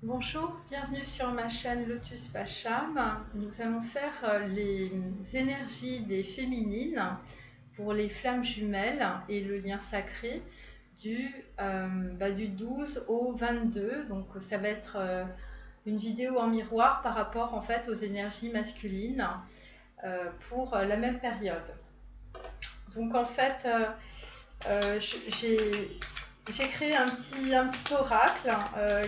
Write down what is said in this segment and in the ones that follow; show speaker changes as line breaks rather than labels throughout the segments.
Bonjour, bienvenue sur ma chaîne Lotus Pacham. Nous allons faire les énergies des féminines pour les flammes jumelles et le lien sacré du 12 au 22. Donc ça va être une vidéo en miroir par rapport en fait aux énergies masculines pour la même période. Donc en fait, j'ai créé un petit oracle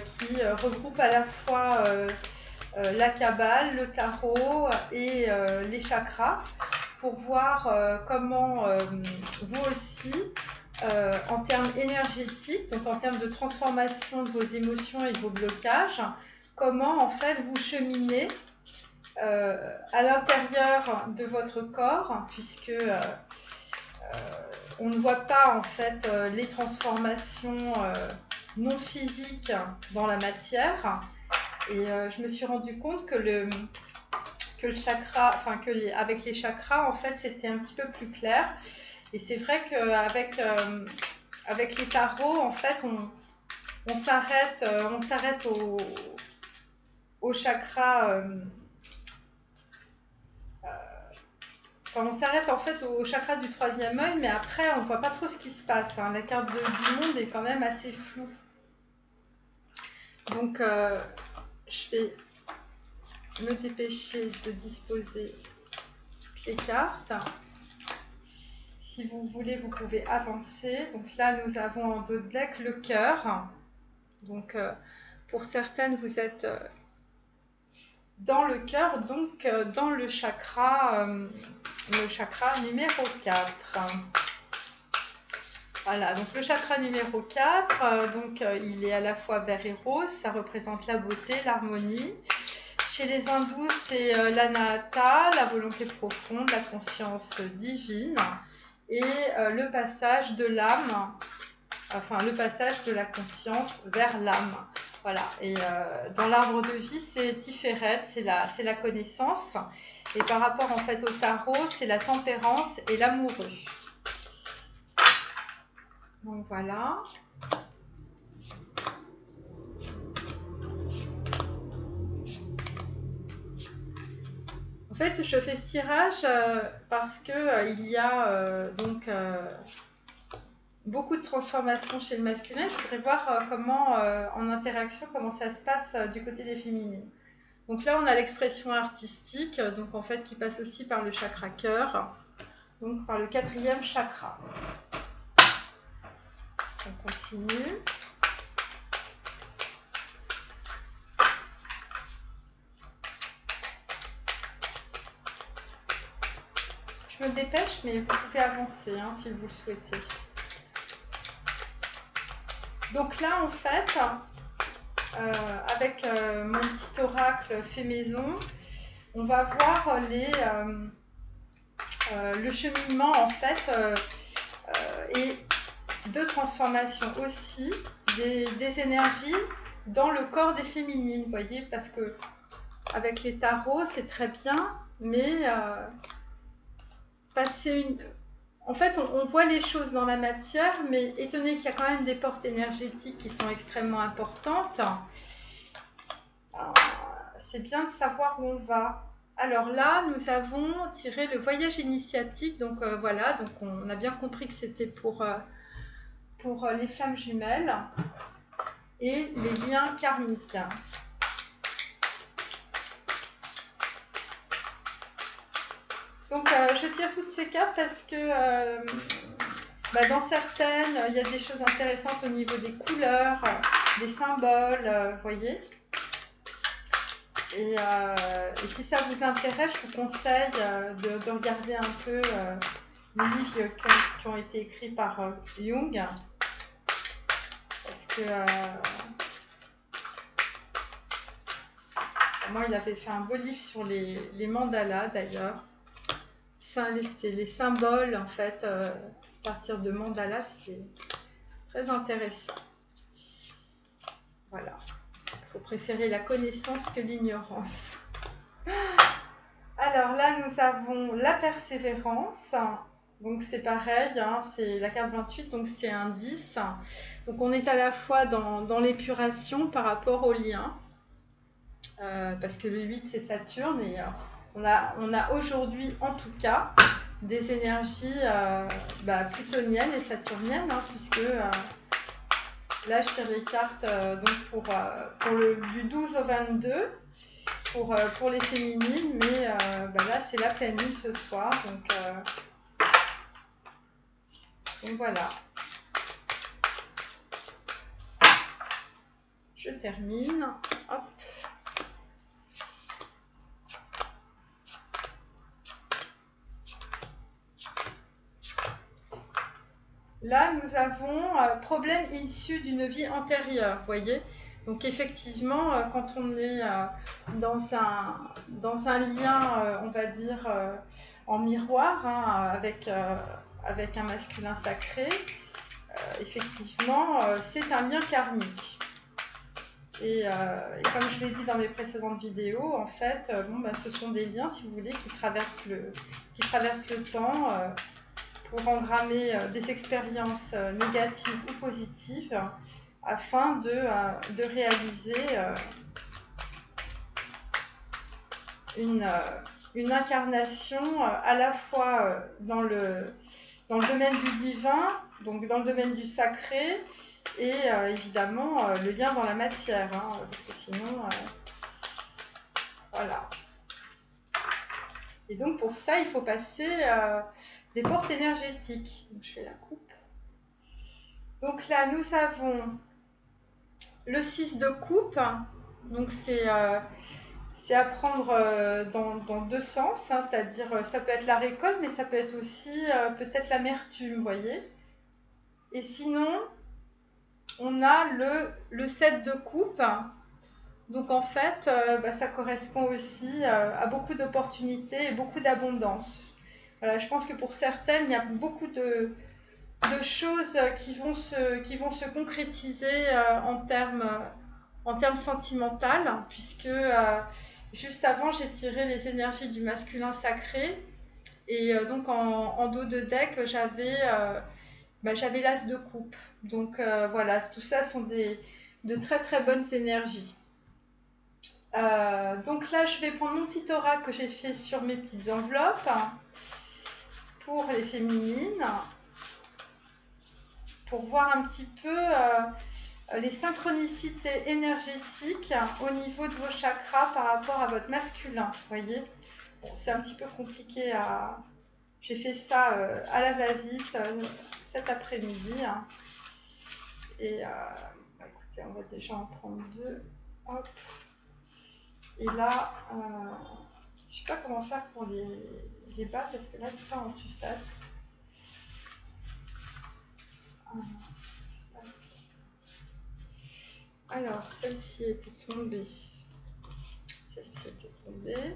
qui regroupe à la fois la Kabbale, le tarot et les chakras pour voir comment vous aussi, en termes énergétiques, donc en termes de transformation de vos émotions et de vos blocages, comment en fait vous cheminez à l'intérieur de votre corps, puisque on ne voit pas en fait les transformations non physiques dans la matière. Et je me suis rendu compte que le chakra, enfin avec les chakras en fait c'était un petit peu plus clair. Et c'est vrai qu'avec avec les tarots en fait on s'arrête au chakra. Enfin, on s'arrête en fait au chakra du troisième œil, mais après on ne voit pas trop ce qui se passe. Hein. La carte du monde est quand même assez floue. Donc je vais me dépêcher de disposer toutes les cartes. Si vous voulez, vous pouvez avancer. Donc là, nous avons en dos de deck le cœur. Donc pour certaines, vous êtes dans le cœur, donc dans le chakra numéro 4. Voilà, donc le chakra numéro 4, il est à la fois vert et rose, ça représente la beauté, l'harmonie. Chez les hindous, c'est l'anahata, la volonté profonde, la conscience divine et le passage de l'âme, enfin le passage de la conscience vers l'âme. Voilà, et dans l'arbre de vie, c'est Tiferet, c'est la connaissance. Et par rapport en fait au tarot, c'est la tempérance et l'amoureux. Donc voilà. En fait, je fais ce tirage parce que il y a beaucoup de transformations chez le masculin. Je voudrais voir comment, en interaction, comment ça se passe du côté des féminines. Donc là, on a l'expression artistique, donc en fait qui passe aussi par le chakra cœur, donc par le 4e chakra. On continue. Je me dépêche, mais vous pouvez avancer hein, si vous le souhaitez. Donc là, en fait, avec mon petit oracle fait maison, on va voir le cheminement en fait et de transformation aussi des énergies dans le corps des féminines, vous voyez, parce que avec les tarots c'est très bien, mais en fait on voit les choses dans la matière, mais étant donné qu'il y a quand même des portes énergétiques qui sont extrêmement importantes, c'est bien de savoir où on va. Alors là, nous avons tiré le voyage initiatique, donc voilà, donc on a bien compris que c'était pour les flammes jumelles et les liens karmiques. Donc je tire toutes ces cartes parce que dans certaines, il y a des choses intéressantes au niveau des couleurs, des symboles, vous voyez. Et si ça vous intéresse, je vous conseille de regarder un peu les livres qui ont été écrits par Jung. Parce que moi, il avait fait un beau livre sur les mandalas d'ailleurs. C'est les symboles en fait, à partir de mandalas, c'était très intéressant. Voilà. Il faut préférer la connaissance que l'ignorance. Alors là, nous avons la persévérance Donc c'est pareil, hein, c'est la carte 28, donc c'est un 10. Donc on est à la fois dans l'épuration par rapport au lien, parce que le 8 c'est Saturne, et on a aujourd'hui en tout cas des énergies plutoniennes et saturniennes, hein, puisque là je tire les cartes donc du 12 au 22 pour les féminines, mais là c'est la pleine lune ce soir, donc voilà. Je termine. Hop. Là, nous avons problème issu d'une vie antérieure, voyez. Donc effectivement, quand on est dans un lien, on va dire, en miroir, hein, avec un masculin sacré, effectivement, c'est un lien karmique. Et comme je l'ai dit dans mes précédentes vidéos, en fait, ce sont des liens, si vous voulez, qui traversent le temps pour engrammer des expériences négatives ou positives afin de réaliser une incarnation à la fois dans le domaine du divin, donc dans le domaine du sacré, et évidemment le lien dans la matière, hein, parce que sinon, voilà. Et donc pour ça, il faut passer des portes énergétiques. Donc je fais la coupe. Donc là, nous avons le 6 de coupe. Donc c'est à prendre dans deux sens, hein, c'est-à-dire ça peut être la récolte, mais ça peut être aussi peut-être l'amertume, vous voyez. Et sinon, on a le 7 de coupe. Donc en fait, ça correspond aussi à beaucoup d'opportunités et beaucoup d'abondance. Voilà, je pense que pour certaines, il y a beaucoup de choses qui vont se concrétiser en termes sentimentaux, puisque juste avant, j'ai tiré les énergies du masculin sacré, et donc en dos de deck, j'avais l'as de coupe. Donc voilà, tout ça sont de très très bonnes énergies. Donc là, je vais prendre mon petit oracle que j'ai fait sur mes petites enveloppes pour les féminines, pour voir un petit peu les synchronicités énergétiques au niveau de vos chakras par rapport à votre masculin. Vous voyez, bon, c'est un petit peu compliqué à... J'ai fait ça à la va-vite cet après-midi. Hein. Et écoutez, on va déjà en prendre deux. Hop. Et là, je ne sais pas comment faire pour les bas, parce que là, tout ça en suçage. Alors, celle-ci était tombée. Celle-ci était tombée.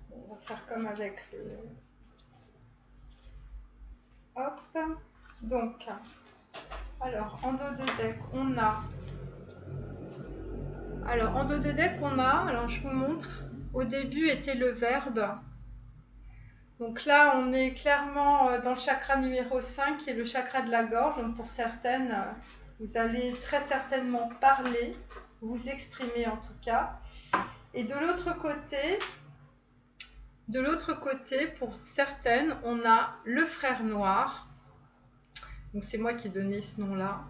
Bon, on va faire comme avec le... Hop. Donc, alors, en dos de deck, on a... Alors, en dos de deck, on a... Alors, je vous montre. Au début était le verbe. Donc là, on est clairement dans le chakra numéro 5, qui est le chakra de la gorge. Donc pour certaines, vous allez très certainement parler, vous exprimer en tout cas. Et de l'autre côté, pour certaines, on a le frère noir. Donc c'est moi qui ai donné ce nom-là.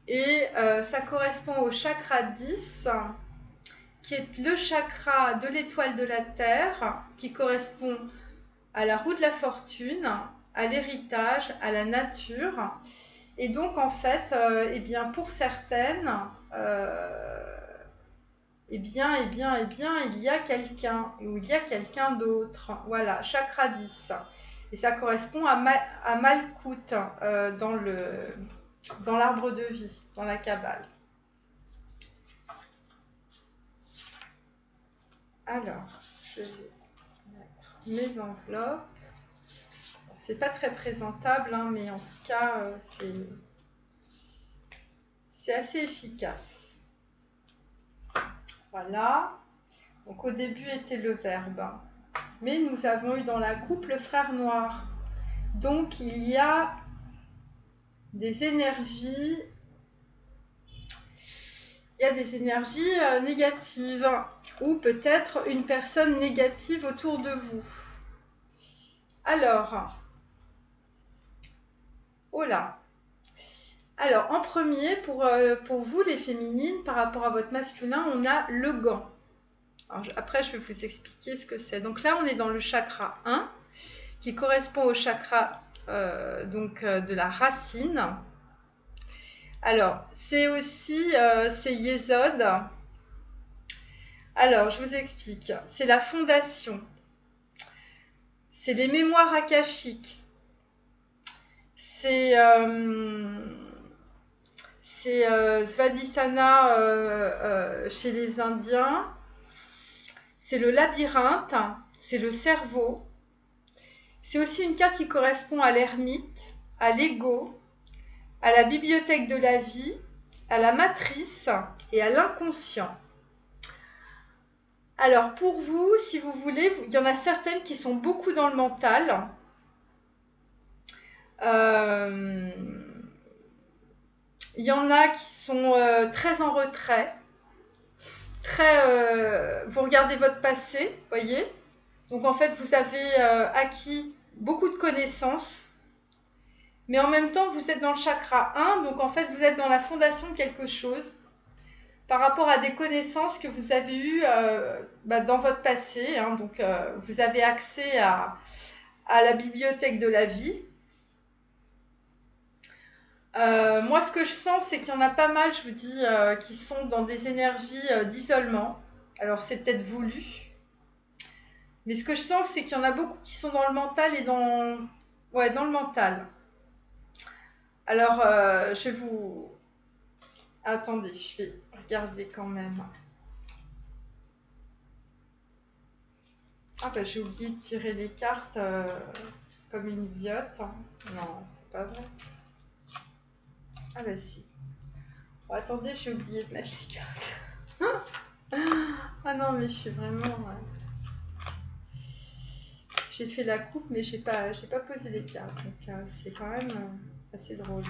Et ça correspond au chakra 10, qui est le chakra de l'étoile de la Terre, qui correspond à la roue de la fortune, à l'héritage, à la nature. Et donc en fait, pour certaines, il y a quelqu'un, ou il y a quelqu'un d'autre. Voilà, chakra 10. Et ça correspond à Malkout dans l'arbre de vie, dans la Kabbale. Alors, je vais mettre mes enveloppes. C'est pas très présentable, hein, mais en tout cas, c'est assez efficace. Voilà. Donc au début était le verbe. Mais nous avons eu dans la coupe le frère noir. Donc il y a des énergies, négatives, ou peut-être une personne négative autour de vous. Alors, oh là. Alors, en premier, pour vous les féminines, par rapport à votre masculin, on a le gant. Alors, après, je vais vous expliquer ce que c'est. Donc là, on est dans le chakra 1, qui correspond au chakra de la racine. Alors, c'est aussi, c'est Yesod. Alors, je vous explique. C'est la fondation. C'est les mémoires akashiques. C'est Svadhisthana chez les Indiens. C'est le labyrinthe. C'est le cerveau. C'est aussi une carte qui correspond à l'ermite, à l'ego, à la bibliothèque de la vie, à la matrice et à l'inconscient. Alors pour vous, si vous voulez, il y en a certaines qui sont beaucoup dans le mental. Il y en a qui sont très en retrait. Vous regardez votre passé, voyez. Donc en fait, vous avez acquis beaucoup de connaissances. Mais en même temps, vous êtes dans le chakra 1, donc en fait, vous êtes dans la fondation de quelque chose par rapport à des connaissances que vous avez eues dans votre passé. Donc, vous avez accès à la bibliothèque de la vie. Moi, ce que je sens, c'est qu'il y en a pas mal, je vous dis, qui sont dans des énergies d'isolement. Alors, c'est peut-être voulu. Mais ce que je sens, c'est qu'il y en a beaucoup qui sont dans le mental et dans le mental. Alors, je vais vous... Attendez, je vais regarder quand même. Ah bah j'ai oublié de tirer les cartes comme une idiote. Non, c'est pas vrai. Ah bah si. Bon, attendez, j'ai oublié de mettre les cartes. Ah non, mais je suis vraiment... J'ai fait la coupe, mais j'ai pas posé les cartes. Donc c'est quand même assez drôle.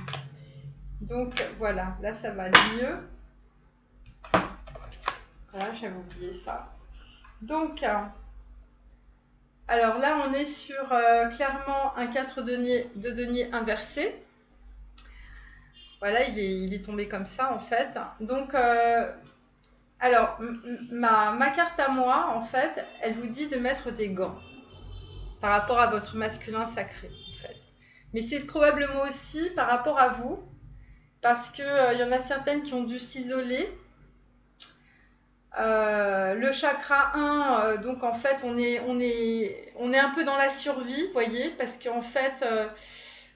Donc voilà, là ça va aller mieux. Voilà, j'avais oublié ça. Donc, alors là on est sur clairement un 4 de denier inversé. Voilà, il est tombé comme ça en fait. Donc, alors ma carte à moi en fait, elle vous dit de mettre des gants par rapport à votre masculin sacré en fait. Mais c'est probablement aussi par rapport à vous, parce que y en a certaines qui ont dû s'isoler. Le chakra 1, donc en fait on est un peu dans la survie, vous voyez, parce qu'en fait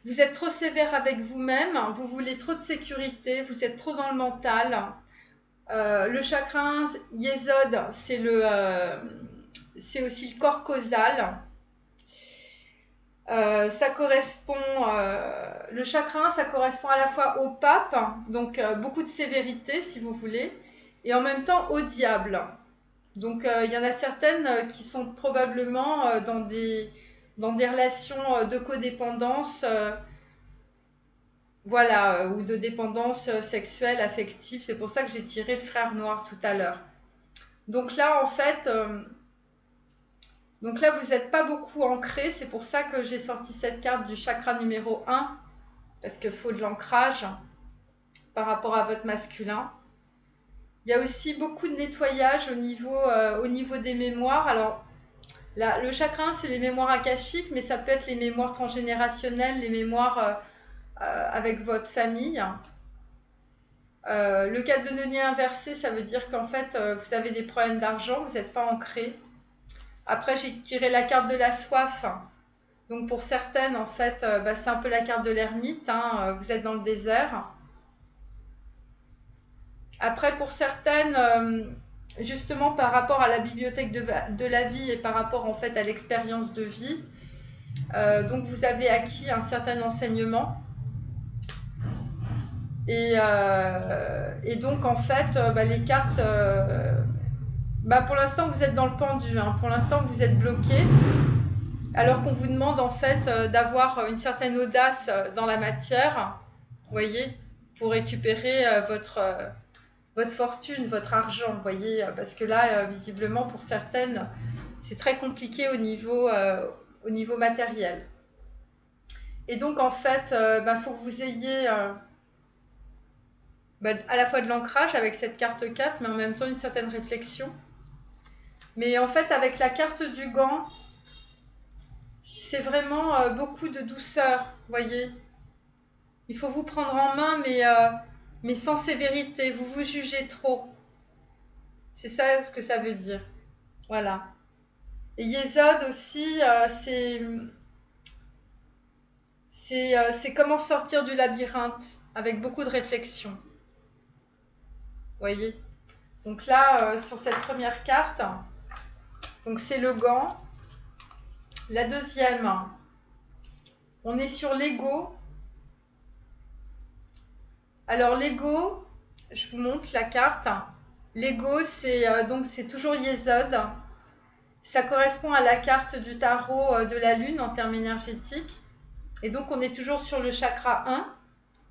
vous êtes trop sévère avec vous-même, vous voulez trop de sécurité, vous êtes trop dans le mental. Le chakra 1, Yesod, c'est aussi le corps causal. Ça correspond, le chakra 1, ça correspond à la fois au pape, donc beaucoup de sévérité si vous voulez, et en même temps au diable. Donc il y en a certaines qui sont probablement dans des relations de codépendance, ou de dépendance sexuelle, affective. C'est pour ça que j'ai tiré le frère noir tout à l'heure. Donc là en fait... Donc là, vous n'êtes pas beaucoup ancré, c'est pour ça que j'ai sorti cette carte du chakra numéro 1, parce qu'il faut de l'ancrage par rapport à votre masculin. Il y a aussi beaucoup de nettoyage au niveau des mémoires. Alors, là, le chakra 1, c'est les mémoires akashiques, mais ça peut être les mémoires transgénérationnelles, les mémoires avec votre famille. Le 4 de denier inversé, ça veut dire qu'en fait, vous avez des problèmes d'argent, vous n'êtes pas ancré. Après, j'ai tiré la carte de la soif. Donc, pour certaines, en fait, c'est un peu la carte de l'ermite. Vous êtes dans le désert. Après, pour certaines, justement, par rapport à la bibliothèque de la vie et par rapport, en fait, à l'expérience de vie, donc, vous avez acquis un certain enseignement. Et donc, en fait, les cartes... Bah pour l'instant, vous êtes dans le pendu, hein. Pour l'instant, vous êtes bloqué. Alors qu'on vous demande en fait d'avoir une certaine audace dans la matière, vous voyez, pour récupérer votre fortune, votre argent, vous voyez, parce que là, visiblement, pour certaines, c'est très compliqué au niveau matériel. Et donc, en fait, faut que vous ayez à la fois de l'ancrage avec cette carte 4, mais en même temps une certaine réflexion. Mais en fait, avec la carte du gant, c'est vraiment beaucoup de douceur, vous voyez. Il faut vous prendre en main, mais sans sévérité. Vous vous jugez trop. C'est ça ce que ça veut dire. Voilà. Et Yesod aussi, c'est comment sortir du labyrinthe avec beaucoup de réflexion. Vous voyez. Donc là, sur cette première carte, donc c'est le gant. La deuxième, on est sur l'ego. Alors l'ego, je vous montre la carte. L'ego, c'est toujours Yesod. Ça correspond à la carte du tarot de la lune en termes énergétiques. Et donc on est toujours sur le chakra 1.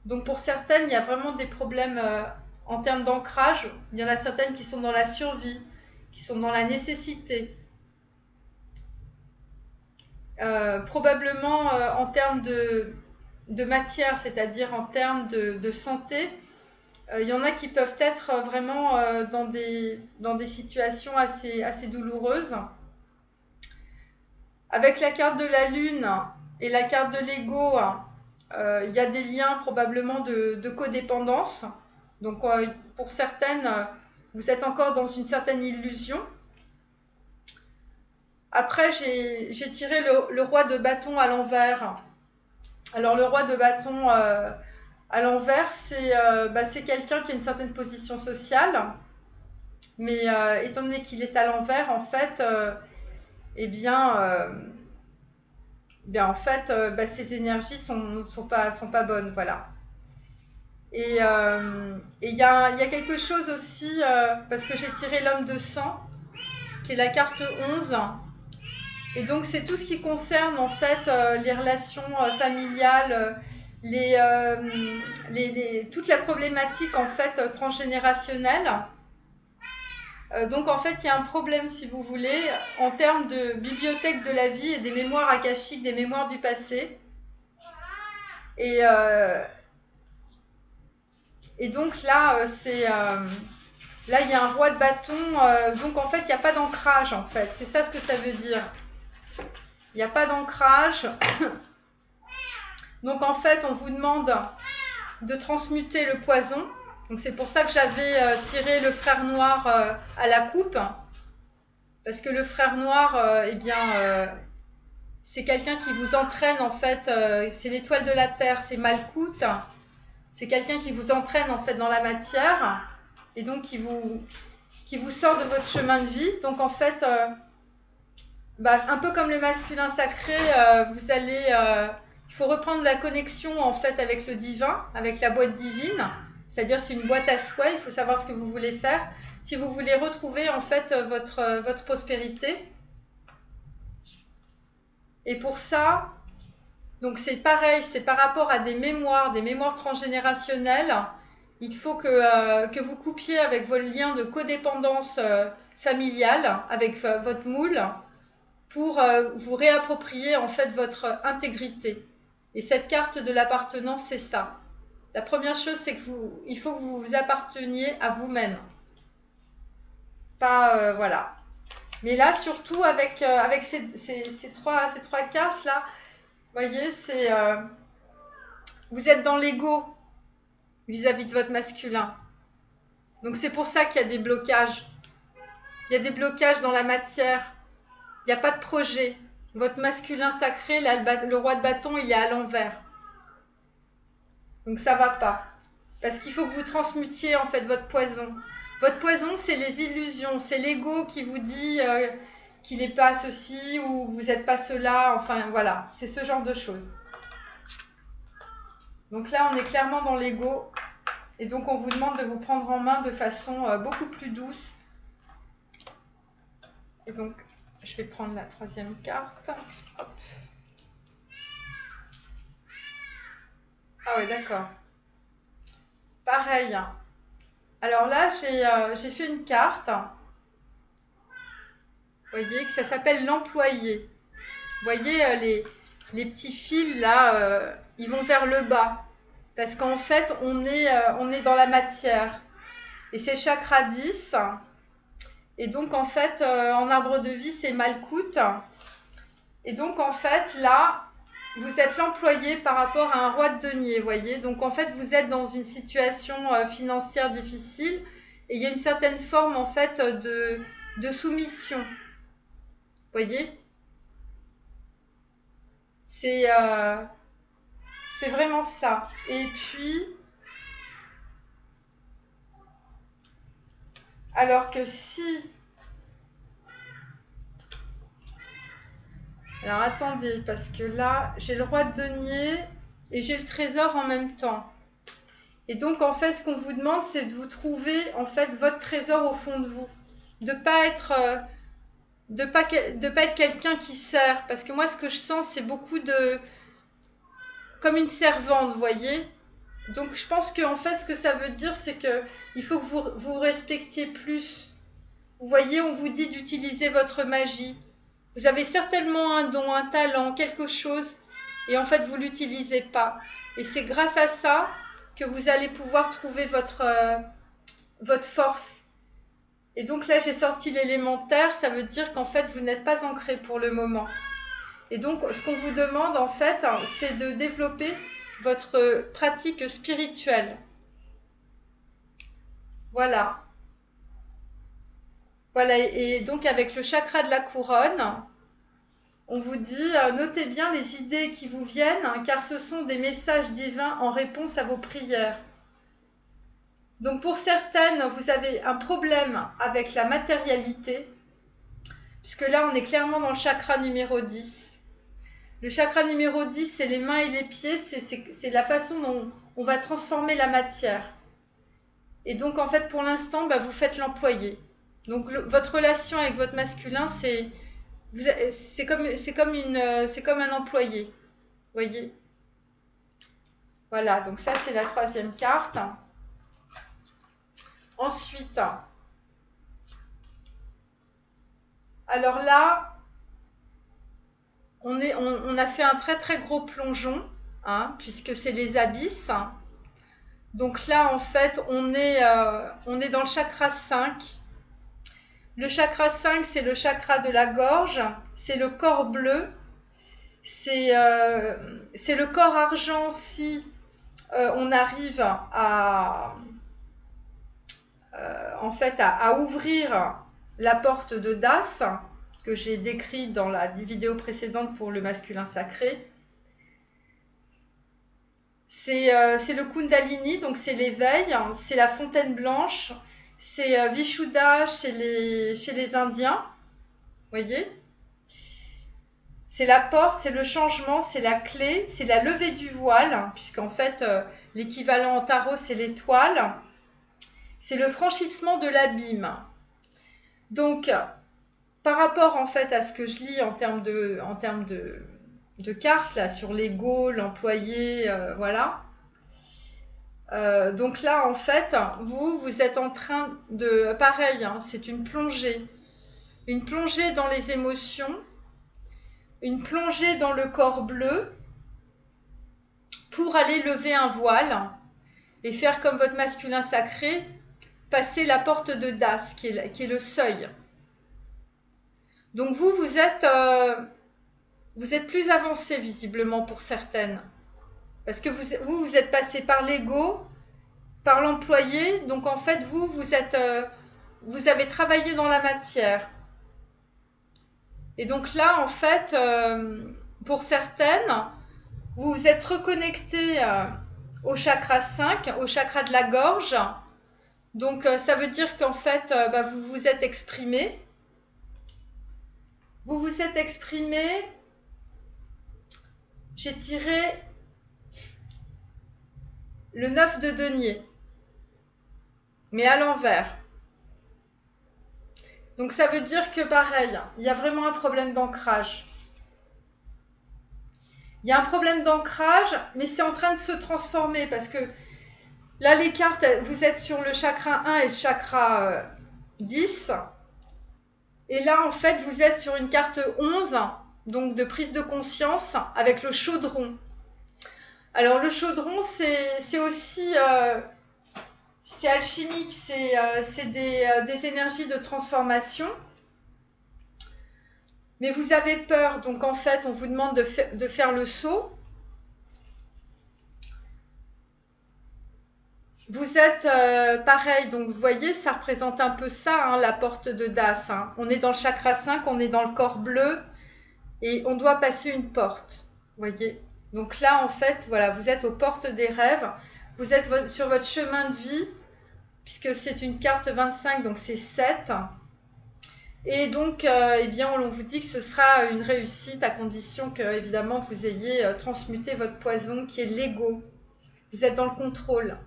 Donc pour certaines, il y a vraiment des problèmes en termes d'ancrage. Il y en a certaines qui sont dans la survie, qui sont dans la nécessité. Probablement en termes de matière, c'est-à-dire en termes de santé, il y en a qui peuvent être vraiment dans des situations assez douloureuses. Avec la carte de la lune et la carte de l'ego, il y a des liens probablement de codépendance. Donc pour certaines, vous êtes encore dans une certaine illusion. Après, j'ai tiré le roi de bâton à l'envers. Alors le roi de bâton à l'envers, c'est quelqu'un qui a une certaine position sociale. Mais étant donné qu'il est à l'envers, en fait, ces énergies sont pas bonnes, voilà. Et il y a quelque chose aussi, parce que j'ai tiré l'homme de sang, qui est la carte 11. Et donc c'est tout ce qui concerne en fait les relations familiales, toute la problématique en fait transgénérationnelle. Donc en fait il y a un problème, si vous voulez, en termes de bibliothèque de la vie et des mémoires akashiques, des mémoires du passé. Et donc là là il y a un roi de bâton, donc en fait il n'y a pas d'ancrage en fait, c'est ça ce que ça veut dire. Il n'y a pas d'ancrage. Donc en fait on vous demande de transmuter le poison. Donc c'est pour ça que j'avais tiré le frère noir à la coupe, parce que le frère noir, c'est quelqu'un qui vous entraîne en fait, c'est l'étoile de la terre, c'est Malkout, c'est quelqu'un qui vous entraîne en fait dans la matière, et donc qui vous sort de votre chemin de vie. Donc en fait, un peu comme le masculin sacré, il faut reprendre la connexion en fait avec le divin, avec la boîte divine. C'est-à-dire c'est une boîte à souhaits, il faut savoir ce que vous voulez faire. Si vous voulez retrouver en fait votre prospérité. Et pour ça, donc c'est pareil, c'est par rapport à des mémoires transgénérationnelles. Il faut que vous coupiez avec vos liens de codépendance familiale, avec votre moule, pour vous réapproprier en fait votre intégrité. Et cette carte de l'appartenance, c'est ça. La première chose, c'est il faut que vous vous apparteniez à vous-même. Pas voilà. Mais là, surtout avec ces trois cartes là, vous voyez, vous êtes dans l'ego vis-à-vis de votre masculin. Donc c'est pour ça qu'il y a des blocages. Il y a des blocages dans la matière. Il n'y a pas de projet. Votre masculin sacré, là, le roi de bâton, il est à l'envers. Donc ça va pas. Parce qu'il faut que vous transmutiez en fait votre poison. Votre poison, c'est les illusions. C'est l'ego qui vous dit qu'il n'est pas ceci ou vous n'êtes pas cela. Enfin voilà, c'est ce genre de choses. Donc là, on est clairement dans l'ego. Et donc on vous demande de vous prendre en main de façon beaucoup plus douce. Et donc, je vais prendre la troisième carte. Hop. Ah ouais, d'accord. Pareil. Alors là, j'ai fait une carte. Vous voyez que ça s'appelle l'employé. Vous voyez les petits fils là, ils vont vers le bas. Parce qu'en fait, on est dans la matière. Et c'est chakra 10. Et donc, en fait, en arbre de vie, c'est Malkout. Et donc, en fait, là, vous êtes l'employé par rapport à un roi de denier, vous voyez. Donc, en fait, vous êtes dans une situation financière difficile. Et il y a une certaine forme, en fait, de soumission. Vous voyez. C'est vraiment ça. Et puis, alors que si... Alors attendez, parce que là, j'ai le roi de denier et j'ai le trésor en même temps. Et donc, en fait, ce qu'on vous demande, c'est de vous trouver, en fait, votre trésor au fond de vous. De pas être... de pas être quelqu'un qui sert. Parce que moi, ce que je sens, c'est beaucoup de... Comme une servante, vous voyez. Donc, je pense qu'en fait, ce que ça veut dire, c'est que il faut que vous respectiez plus. Vous voyez, on vous dit d'utiliser votre magie. Vous avez certainement un don, un talent, quelque chose, et en fait, vous ne l'utilisez pas. Et c'est grâce à ça que vous allez pouvoir trouver votre force. Et donc là, j'ai sorti l'élémentaire, ça veut dire qu'en fait, vous n'êtes pas ancré pour le moment. Et donc, ce qu'on vous demande, en fait, c'est de développer votre pratique spirituelle. Voilà. Voilà, et donc avec le chakra de la couronne, on vous dit, notez bien les idées qui vous viennent, car ce sont des messages divins en réponse à vos prières. Donc pour certaines, vous avez un problème avec la matérialité, puisque là, on est clairement dans le chakra numéro 10. Le chakra numéro 10, c'est les mains et les pieds, c'est la façon dont on va transformer la matière. Et donc, en fait, pour l'instant, vous faites l'employé. Donc, votre relation avec votre masculin, c'est comme un employé. Vous voyez? Voilà, donc ça, c'est la troisième carte. Ensuite, alors là, on a fait un très très gros plongeon, puisque c'est les abysses. Donc là, en fait, on est dans le chakra 5. Le chakra 5, c'est le chakra de la gorge, c'est le corps bleu, c'est le corps argent si on arrive en fait, à ouvrir la porte de Das, que j'ai décrit dans la vidéo précédente pour le masculin sacré. C'est le Kundalini, donc c'est l'éveil, c'est la fontaine blanche, c'est Vishuddha chez les Indiens, vous voyez. C'est la porte, c'est le changement, c'est la clé, c'est la levée du voile, puisqu'en fait, l'équivalent en tarot, c'est l'étoile. C'est le franchissement de l'abîme. Donc, par rapport en fait à ce que je lis en termes de cartes, là, sur l'ego, l'employé, voilà. Donc là, en fait, vous êtes en train de... Pareil, c'est une plongée dans les émotions, une plongée dans le corps bleu pour aller lever un voile et faire comme votre masculin sacré, passer la porte de Das, qui est le seuil. Donc vous êtes plus avancé visiblement pour certaines. Parce que vous êtes passé par l'ego, par l'employé, donc en fait vous avez travaillé dans la matière. Et donc là, en fait, pour certaines, vous vous êtes reconnecté au chakra 5, au chakra de la gorge. Donc ça veut dire qu'en fait, vous vous êtes exprimé. Vous vous êtes exprimé. J'ai tiré le 9 de denier, mais à l'envers. Donc ça veut dire que pareil, il y a vraiment un problème d'ancrage. Il y a un problème d'ancrage, mais c'est en train de se transformer parce que là, les cartes, vous êtes sur le chakra 1 et le chakra 10. Et là, en fait, vous êtes sur une carte 11, donc de prise de conscience avec le chaudron. Alors, le chaudron, c'est aussi... c'est alchimique, c'est des énergies de transformation. Mais vous avez peur, donc en fait, on vous demande de faire le saut. Vous êtes pareil, donc vous voyez, ça représente un peu ça, hein, la porte de Das. Hein. On est dans le chakra 5, on est dans le corps bleu et on doit passer une porte. Vous voyez. Donc là, en fait, voilà, vous êtes aux portes des rêves. Vous êtes sur votre chemin de vie, puisque c'est une carte 25, donc c'est 7. Et donc, eh bien, on vous dit que ce sera une réussite à condition que, évidemment, vous ayez transmuté votre poison qui est l'ego. Vous êtes dans le contrôle.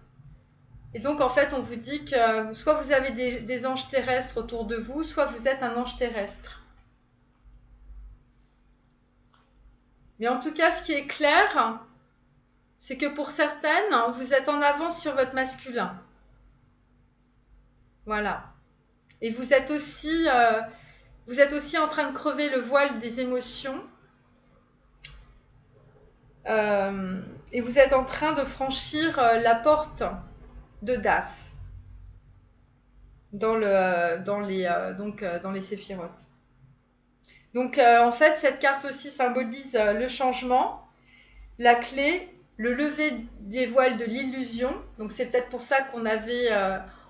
Et donc, en fait, on vous dit que soit vous avez des anges terrestres autour de vous, soit vous êtes un ange terrestre. Mais en tout cas, ce qui est clair, c'est que pour certaines, vous êtes en avance sur votre masculin. Voilà. Et vous êtes aussi en train de crever le voile des émotions. Et vous êtes en train de franchir la porte de Das dans les séphirotes. Donc en fait, cette carte aussi symbolise le changement, la clé, le lever des voiles de l'illusion. Donc c'est peut-être pour ça qu'on avait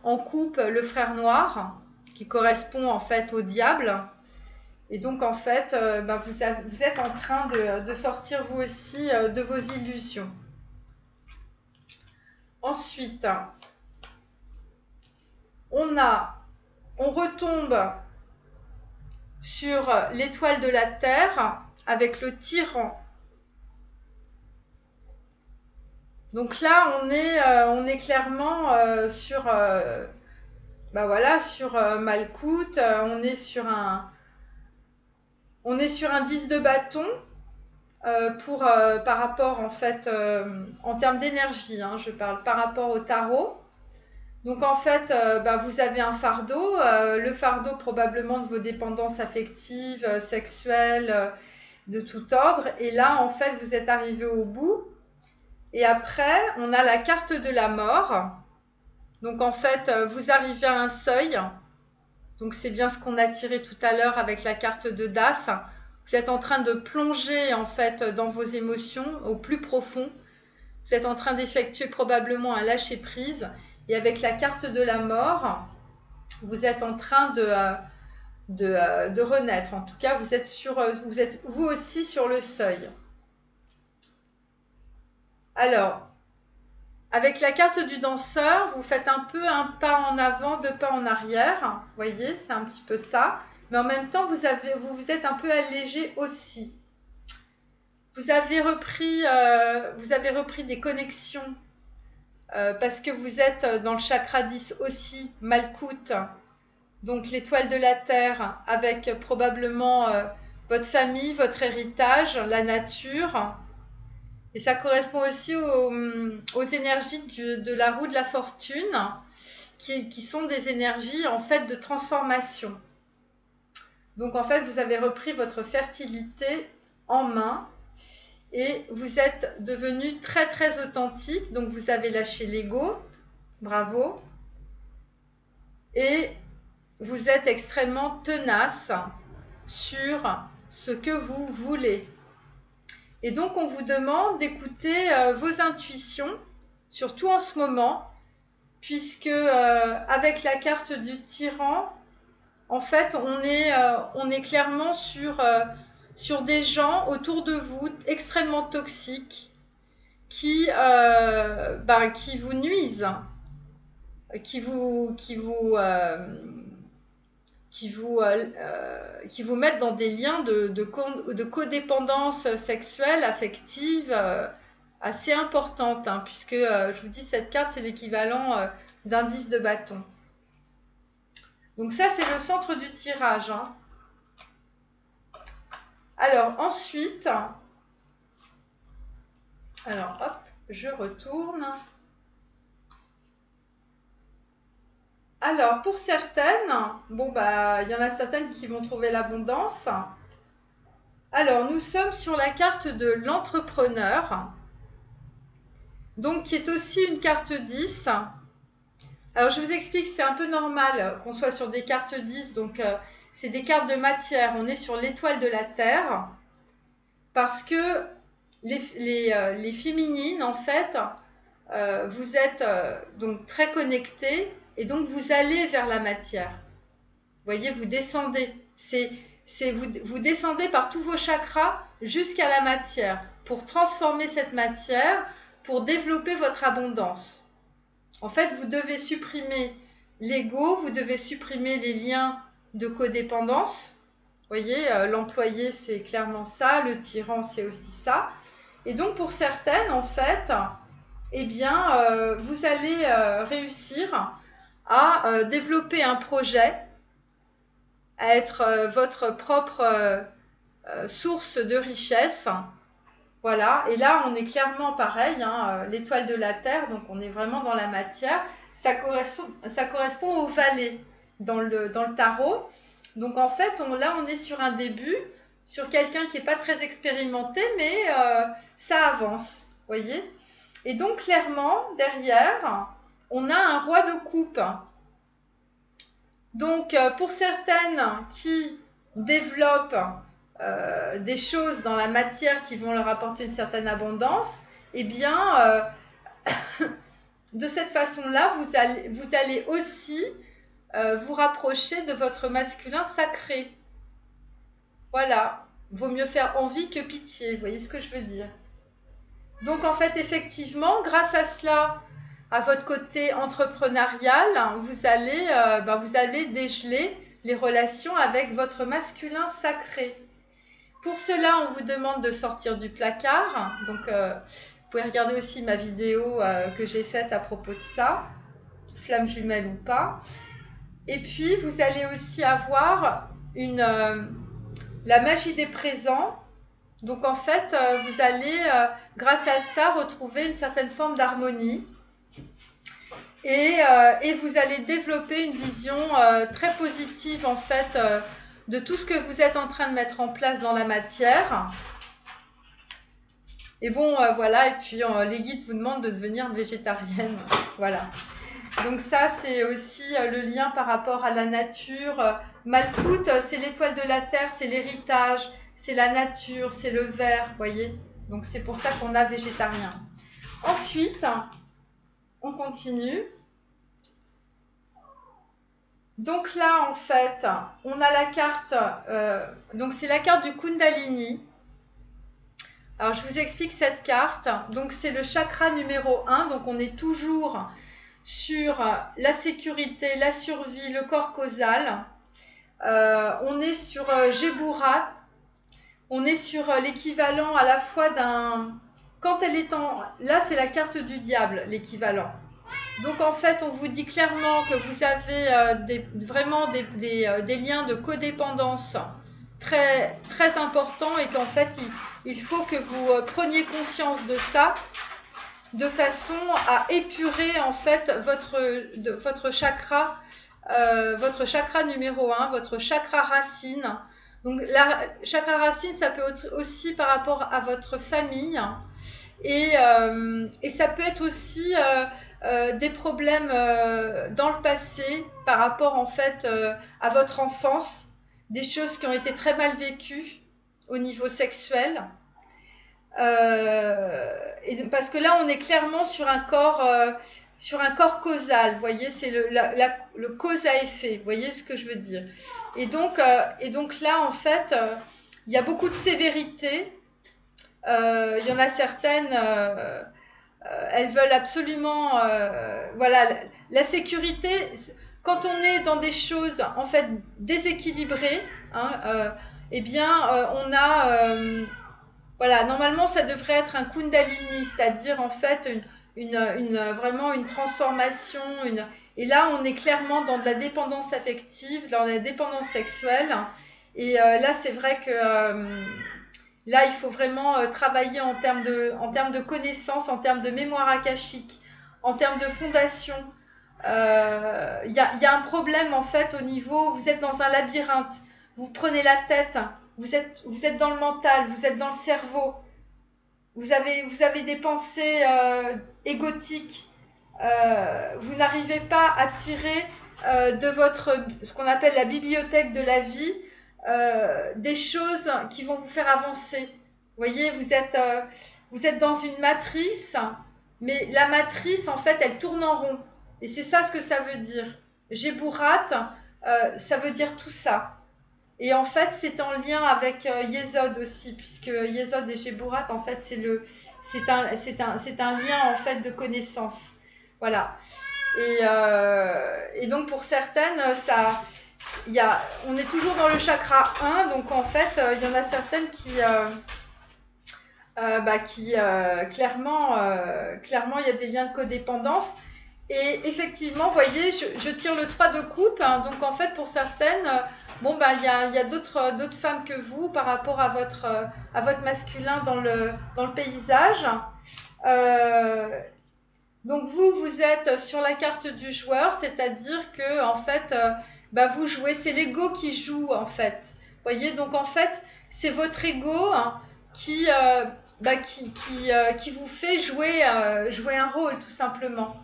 en coupe le frère noir, qui correspond en fait au diable. Et donc en fait, vous êtes en train de sortir vous aussi de vos illusions. Ensuite, on retombe sur l'étoile de la Terre avec le tyran. Donc là, on est clairement sur Malkout, on est sur un 10 de bâton par rapport en fait en termes d'énergie, hein, je parle par rapport au tarot. Donc en fait, vous avez un fardeau, le fardeau probablement de vos dépendances affectives, sexuelles, de tout ordre. Et là, en fait, vous êtes arrivé au bout. Et après, on a la carte de la mort. Donc en fait, vous arrivez à un seuil. Donc c'est bien ce qu'on a tiré tout à l'heure avec la carte de Das. Vous êtes en train de plonger en fait dans vos émotions au plus profond. Vous êtes en train d'effectuer probablement un lâcher-prise. Et avec la carte de la mort, vous êtes en train de renaître. En tout cas, vous êtes vous aussi sur le seuil. Alors, avec la carte du danseur, vous faites un peu un pas en avant, 2 pas en arrière. Vous voyez, c'est un petit peu ça. Mais en même temps, vous êtes un peu allégé aussi. Vous avez repris des connexions parce que vous êtes dans le chakra 10 aussi, Malkout, donc l'étoile de la Terre, avec probablement votre famille, votre héritage, la nature. Et ça correspond aussi aux énergies de la roue de la fortune, qui sont des énergies en fait de transformation. Donc en fait, vous avez repris votre fertilité en main et vous êtes devenu très très authentique. Donc vous avez lâché l'ego, bravo. Et vous êtes extrêmement tenace sur ce que vous voulez. Et donc, on vous demande d'écouter vos intuitions, surtout en ce moment, puisque avec la carte du tyran, en fait, on est clairement sur des gens autour de vous extrêmement toxiques qui vous nuisent, qui vous mettent dans des liens de codépendance sexuelle, affective, assez importante, hein, puisque je vous dis, cette carte, c'est l'équivalent d'un 10 de bâton. Donc ça, c'est le centre du tirage, hein. Alors ensuite, alors hop, je retourne. Alors pour certaines, bon bah il y en a certaines qui vont trouver l'abondance. Alors nous sommes sur la carte de l'entrepreneur, donc qui est aussi une carte 10. Alors je vous explique, c'est un peu normal qu'on soit sur des cartes 10, donc c'est des cartes de matière, on est sur l'étoile de la Terre, parce que les féminines, en fait, vous êtes donc très connectées, et donc vous allez vers la matière. Vous voyez, vous descendez. Vous descendez par tous vos chakras jusqu'à la matière, pour transformer cette matière, pour développer votre abondance. En fait, vous devez supprimer l'ego, vous devez supprimer les liens de codépendance. Vous voyez, l'employé, c'est clairement ça, le tyran, c'est aussi ça. Et donc, pour certaines, en fait, eh bien, vous allez réussir à développer un projet, à être votre propre source de richesse. Voilà, et là on est clairement pareil, hein, l'étoile de la Terre, donc on est vraiment dans la matière. Ça correspond au valet dans le tarot. Donc en fait, là on est sur un début, sur quelqu'un qui n'est pas très expérimenté, mais ça avance, vous voyez. Et donc clairement, derrière, on a un roi de coupe. Donc pour certaines qui développent des choses dans la matière qui vont leur apporter une certaine abondance, eh bien, de cette façon-là, vous allez aussi vous rapprocher de votre masculin sacré. Voilà, vaut mieux faire envie que pitié, vous voyez ce que je veux dire. Donc en fait, effectivement, grâce à cela, à votre côté entrepreneurial, vous allez dégeler les relations avec votre masculin sacré. Pour cela, on vous demande de sortir du placard. Donc, vous pouvez regarder aussi ma vidéo que j'ai faite à propos de ça, flamme jumelle ou pas. Et puis, vous allez aussi avoir la magie des présents. Donc, en fait, vous allez, grâce à ça, retrouver une certaine forme d'harmonie. Et vous allez développer une vision très positive, en fait, de tout ce que vous êtes en train de mettre en place dans la matière. Et bon, voilà, et puis les guides vous demandent de devenir végétarienne. Voilà. Donc ça, c'est aussi le lien par rapport à la nature. Malkout, c'est l'étoile de la Terre, c'est l'héritage, c'est la nature, c'est le vert, vous voyez. Donc c'est pour ça qu'on a végétarien. Ensuite, on continue. Donc là, en fait, on a la carte, donc c'est la carte du Kundalini. Alors, je vous explique cette carte. Donc, c'est le chakra numéro 1. Donc, on est toujours sur la sécurité, la survie, le corps causal. On est sur Géburat. On est sur l'équivalent à la fois d'un... Quand elle est en... Là, c'est la carte du diable, l'équivalent. Donc en fait, on vous dit clairement que vous avez vraiment des liens de codépendance très, très importants et qu'en fait, il faut que vous preniez conscience de ça de façon à épurer en fait votre chakra numéro 1, votre chakra racine. Donc la chakra racine, ça peut être aussi par rapport à votre famille et ça peut être aussi... des problèmes dans le passé par rapport en fait à votre enfance, des choses qui ont été très mal vécues au niveau sexuel. Et parce que là, on est clairement sur un corps causal, vous voyez, c'est le cause à effet, vous voyez ce que je veux dire. Et donc là, en fait, il y a beaucoup de sévérité. Il y en a certaines... elles veulent absolument, voilà, la sécurité. Quand on est dans des choses en fait déséquilibrées, hein, eh bien, on a, voilà, normalement, ça devrait être un Kundalini, c'est-à-dire en fait vraiment une transformation, Et là, on est clairement dans de la dépendance affective, dans la dépendance sexuelle. Et là, c'est vrai que là, il faut vraiment travailler en termes de connaissances, en termes de mémoire akashique, en termes de fondation. Il y a un problème en fait au niveau, vous êtes dans un labyrinthe, vous prenez la tête, vous êtes dans le mental, vous êtes dans le cerveau, vous avez des pensées égotiques, vous n'arrivez pas à tirer de ce qu'on appelle la bibliothèque de la vie, des choses qui vont vous faire avancer. Vous voyez, vous êtes dans une matrice, mais la matrice, en fait, elle tourne en rond. Et c'est ça ce que ça veut dire. Géburat, ça veut dire tout ça. Et en fait, c'est en lien avec Yesod aussi, puisque Yesod et Géburat, en fait, c'est un lien en fait de connaissance. Voilà. Et donc pour certaines, on est toujours dans le chakra 1, donc en fait, il y en a certaines qui clairement, il y a des liens de codépendance. Et effectivement, vous voyez, je tire le 3 de coupe, hein, donc en fait, pour certaines, il y a d'autres femmes que vous par rapport à votre masculin dans le paysage. Donc vous êtes sur la carte du joueur, c'est-à-dire que en fait, vous jouez, c'est l'ego qui joue en fait. Vous voyez, donc en fait, c'est votre ego hein, qui vous fait jouer un rôle tout simplement.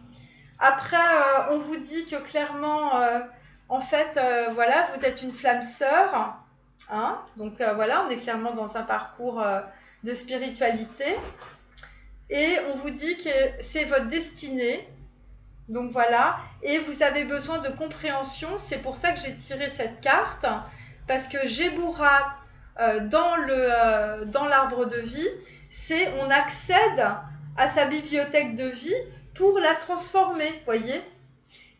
Après, on vous dit que clairement, en fait, voilà, vous êtes une flamme sœur. Hein, donc voilà, on est clairement dans un parcours de spiritualité. Et on vous dit que c'est votre destinée. Donc voilà, et vous avez besoin de compréhension. C'est pour ça que j'ai tiré cette carte. Parce que Géburat, dans l'arbre de vie, c'est on accède à sa bibliothèque de vie pour la transformer, voyez.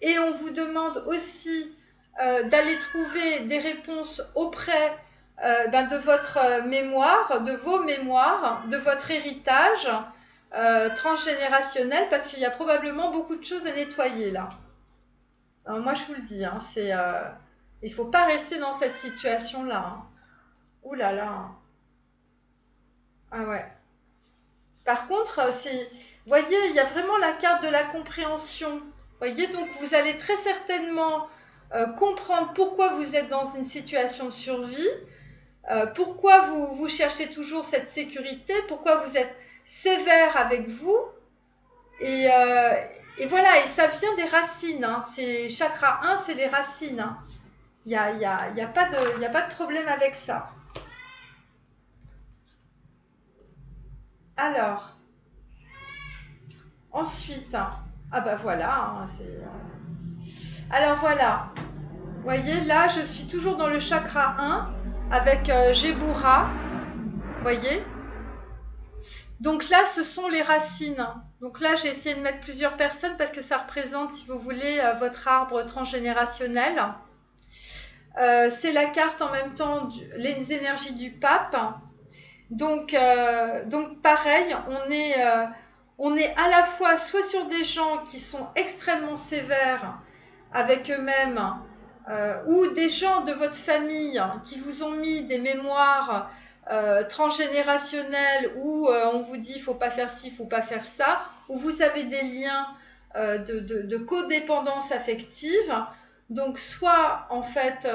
Et on vous demande aussi d'aller trouver des réponses auprès de votre mémoire, de vos mémoires, de votre héritage transgénérationnel, parce qu'il y a probablement beaucoup de choses à nettoyer là. Alors, moi je vous le dis, hein, il ne faut pas rester dans cette situation-là. Hein. Ouh là là. Ah ouais. Par contre, vous voyez, il y a vraiment la carte de la compréhension. Vous voyez, donc vous allez très certainement comprendre pourquoi vous êtes dans une situation de survie, pourquoi vous cherchez toujours cette sécurité, pourquoi vous êtes sévère avec vous. Et voilà, et ça vient des racines. Hein. C'est chakra 1, c'est les racines. Hein. Il n'y a pas de problème avec ça. Alors, ensuite, voilà. Alors voilà, vous voyez, là, je suis toujours dans le chakra 1 avec Géburat, vous voyez. Donc là, ce sont les racines. Donc là, j'ai essayé de mettre plusieurs personnes parce que ça représente, si vous voulez, votre arbre transgénérationnel. C'est la carte en même temps, les énergies du pape. Donc pareil, on est à la fois soit sur des gens qui sont extrêmement sévères avec eux-mêmes, ou des gens de votre famille qui vous ont mis des mémoires transgénérationnelles où on vous dit il ne faut pas faire ci, il ne faut pas faire ça, où vous avez des liens de codépendance affective. Donc soit en fait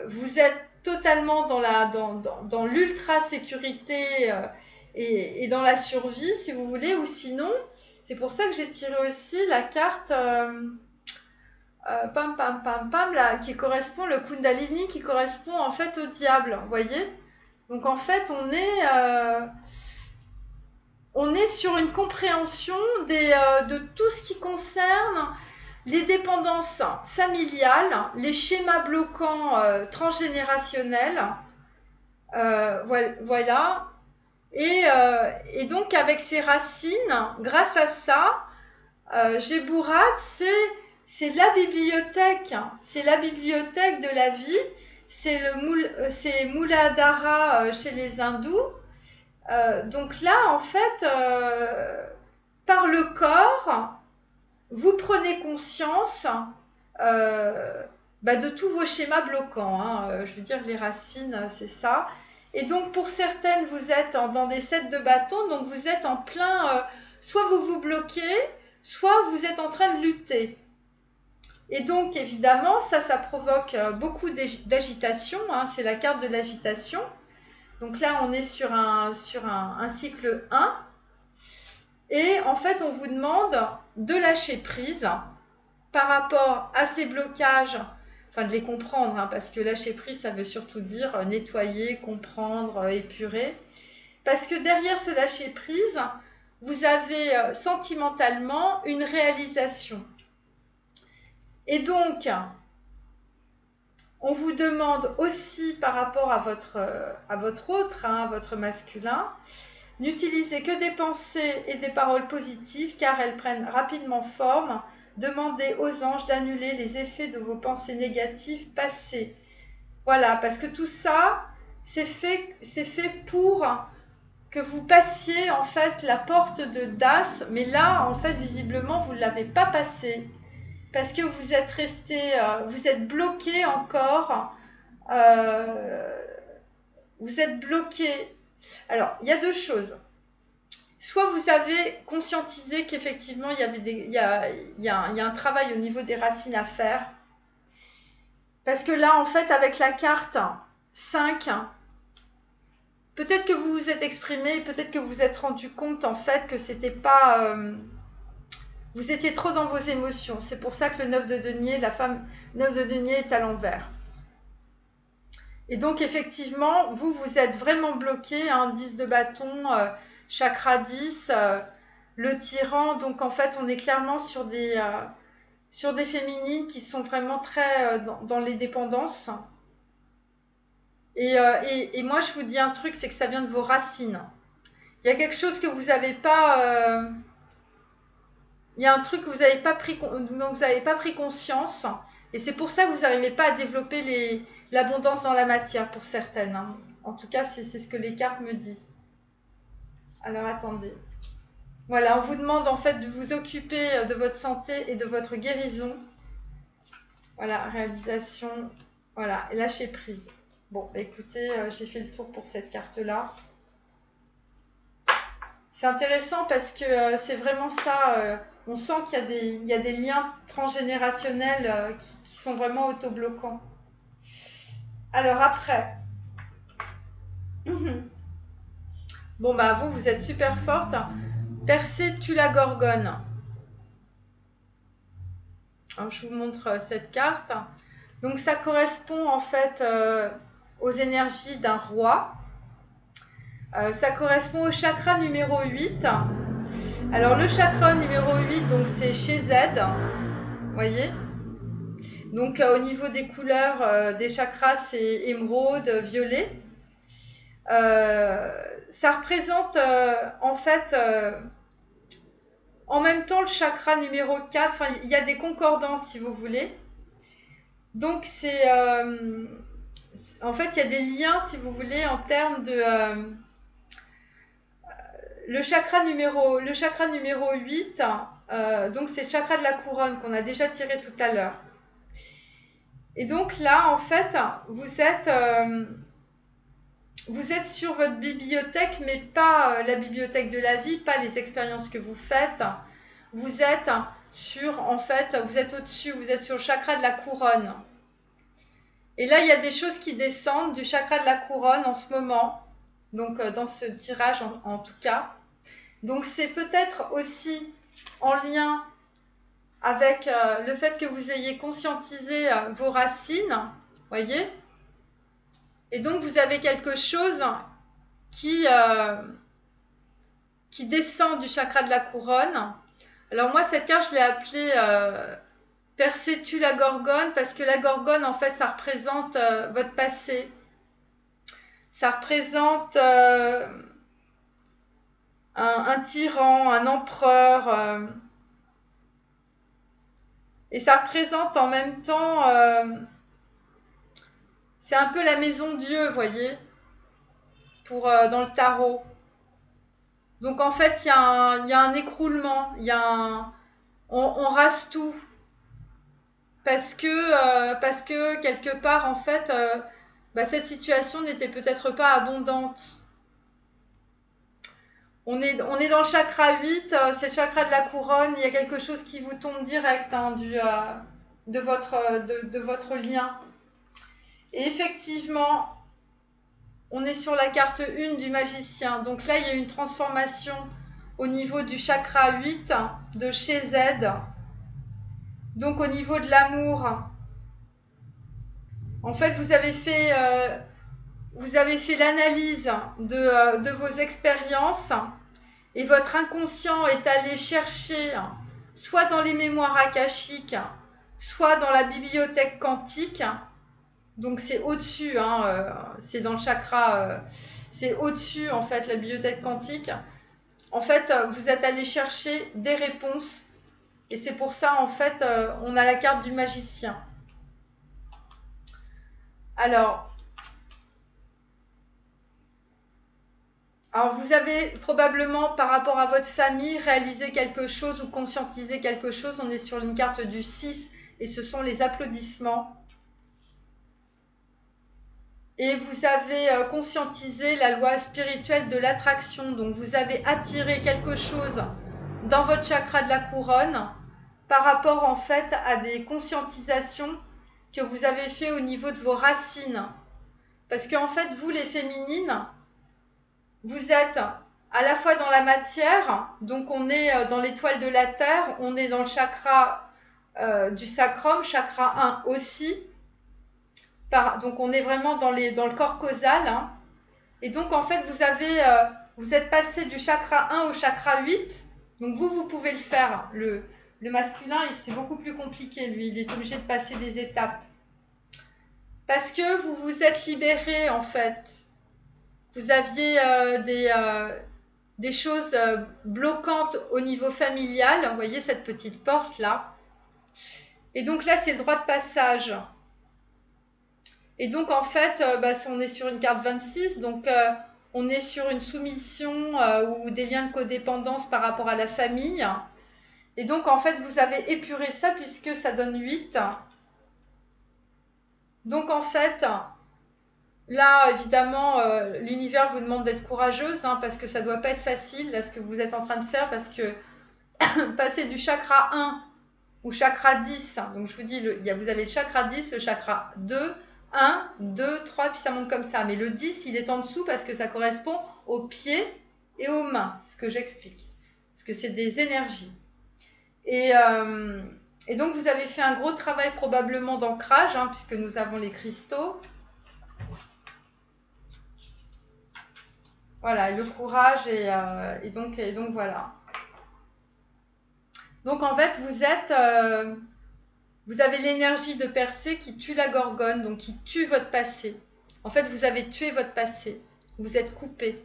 vous êtes totalement dans l'ultra-sécurité et dans la survie, si vous voulez, ou sinon, c'est pour ça que j'ai tiré aussi la carte là, qui correspond, le Kundalini, qui correspond en fait au diable, vous voyez. Donc en fait, on est sur une compréhension de tout ce qui concerne les dépendances familiales, les schémas bloquants transgénérationnels, voilà. Et donc avec ces racines, grâce à ça, Géburat, c'est la bibliothèque de la vie, c'est Mooladhara chez les hindous. Donc là, en fait, par le corps, vous prenez conscience de tous vos schémas bloquants. Hein. Je veux dire, les racines, c'est ça. Et donc, pour certaines, vous êtes dans des sets de bâtons, donc vous êtes en plein... soit vous vous bloquez, soit vous êtes en train de lutter. Et donc, évidemment, ça provoque beaucoup d'agitation. Hein. C'est la carte de l'agitation. Donc là, on est sur un cycle 1. Et en fait, on vous demande de lâcher prise par rapport à ces blocages, enfin de les comprendre, hein, parce que lâcher prise, ça veut surtout dire nettoyer, comprendre, épurer. Parce que derrière ce lâcher prise, vous avez sentimentalement une réalisation. Et donc, on vous demande aussi par rapport à votre autre, hein, à votre masculin, n'utilisez que des pensées et des paroles positives car elles prennent rapidement forme. Demandez aux anges d'annuler les effets de vos pensées négatives passées. Voilà, parce que tout ça, c'est fait pour que vous passiez en fait la porte de Das, mais là, en fait, visiblement, vous ne l'avez pas passée. Parce que vous êtes resté, vous êtes bloqué encore, vous êtes bloqué. Alors, il y a deux choses. Soit vous avez conscientisé qu'effectivement, il y a un travail au niveau des racines à faire. Parce que là, en fait, avec la carte 5, peut-être que vous vous êtes exprimé, peut-être que vous vous êtes rendu compte, en fait, que c'était pas... vous étiez trop dans vos émotions. C'est pour ça que le 9 de denier, la femme 9 de denier est à l'envers. Et donc, effectivement, vous êtes vraiment bloqué, hein, 10 de bâton, chakra 10, le tyran. Donc, en fait, on est clairement sur des féminines qui sont vraiment très dans les dépendances. Et moi, je vous dis un truc, c'est que ça vient de vos racines. Il y a quelque chose que vous n'avez pas... il y a un truc que vous n'avez pas pris conscience. Et c'est pour ça que vous n'arrivez pas à développer l'abondance dans la matière pour certaines. Hein. En tout cas, c'est ce que les cartes me disent. Alors, attendez. Voilà, on vous demande en fait de vous occuper de votre santé et de votre guérison. Voilà, réalisation. Voilà, et lâcher prise. Bon, bah écoutez, j'ai fait le tour pour cette carte-là. C'est intéressant parce que c'est vraiment ça. On sent qu'il y a des liens transgénérationnels qui sont vraiment autobloquants. Alors après, bon bah vous êtes super forte. Percée tue la gorgone. Alors, je vous montre cette carte. Donc ça correspond en fait aux énergies d'un roi. Ça correspond au chakra numéro 8. Alors le chakra numéro 8, donc c'est chez Z. Vous voyez ? Donc au niveau des couleurs des chakras, c'est émeraude, violet. Ça représente en fait en même temps le chakra numéro 4. Enfin, il y a des concordances si vous voulez. Donc c'est en fait il y a des liens si vous voulez en termes de le chakra numéro 8, donc c'est le chakra de la couronne qu'on a déjà tiré tout à l'heure. Et donc là, en fait, vous êtes sur votre bibliothèque, mais pas la bibliothèque de la vie, pas les expériences que vous faites. Vous êtes vous êtes au-dessus, vous êtes sur le chakra de la couronne. Et là, il y a des choses qui descendent du chakra de la couronne en ce moment, donc dans ce tirage en tout cas. Donc c'est peut-être aussi en lien avec le fait que vous ayez conscientisé vos racines, voyez. Et donc vous avez quelque chose qui descend du chakra de la couronne. Alors moi cette carte je l'ai appelée Percée tue la gorgone parce que la gorgone en fait ça représente votre passé. Ça représente un tyran, un empereur. Et ça représente en même temps, c'est un peu la maison Dieu, vous voyez, dans le tarot. Donc en fait, il y a un écroulement, il y a on rase tout. Parce que quelque part, en fait, cette situation n'était peut-être pas abondante. On est dans le chakra 8, c'est le chakra de la couronne. Il y a quelque chose qui vous tombe direct de votre lien. Et effectivement, on est sur la carte 1 du magicien. Donc là, il y a une transformation au niveau du chakra 8 de chez Z. Donc au niveau de l'amour, en fait, vous avez fait l'analyse de vos expériences et votre inconscient est allé chercher soit dans les mémoires akashiques, soit dans la bibliothèque quantique. Donc c'est au-dessus, c'est dans le chakra, c'est au-dessus en fait la bibliothèque quantique. En fait, vous êtes allé chercher des réponses et c'est pour ça en fait on a la carte du magicien. Alors vous avez probablement, par rapport à votre famille, réalisé quelque chose ou conscientisé quelque chose. On est sur une carte du 6 et ce sont les applaudissements. Et vous avez conscientisé la loi spirituelle de l'attraction. Donc vous avez attiré quelque chose dans votre chakra de la couronne par rapport en fait à des conscientisations que vous avez fait au niveau de vos racines. Parce qu'en fait, vous les féminines, vous êtes à la fois dans la matière, donc on est dans l'étoile de la Terre, on est dans le chakra du sacrum, chakra 1 aussi. Donc on est vraiment dans le corps causal. Et donc en fait, vous êtes passé du chakra 1 au chakra 8. Donc vous pouvez le faire. Le masculin, c'est beaucoup plus compliqué, lui. Il est obligé de passer des étapes. Parce que vous vous êtes libéré, en fait. Vous aviez des choses bloquantes au niveau familial. Vous voyez cette petite porte-là. Et donc là, c'est le droit de passage. Et donc, en fait, on est sur une carte 26. Donc, on est sur une soumission ou des liens de codépendance par rapport à la famille. Et donc, en fait, vous avez épuré ça puisque ça donne 8. Donc, en fait, là, évidemment, l'univers vous demande d'être courageuse parce que ça ne doit pas être facile, là, ce que vous êtes en train de faire, parce que passer du chakra 1 ou chakra 10, donc je vous dis, vous avez le chakra 10, le chakra 2, 1, 2, 3, puis ça monte comme ça. Mais le 10, il est en dessous parce que ça correspond aux pieds et aux mains, ce que j'explique. Parce que c'est des énergies. Et donc, vous avez fait un gros travail probablement d'ancrage, puisque nous avons les cristaux. Voilà, le courage et donc voilà. Donc en fait, vous avez l'énergie de Persée qui tue la gorgone, donc qui tue votre passé. En fait, vous avez tué votre passé. Vous êtes coupé.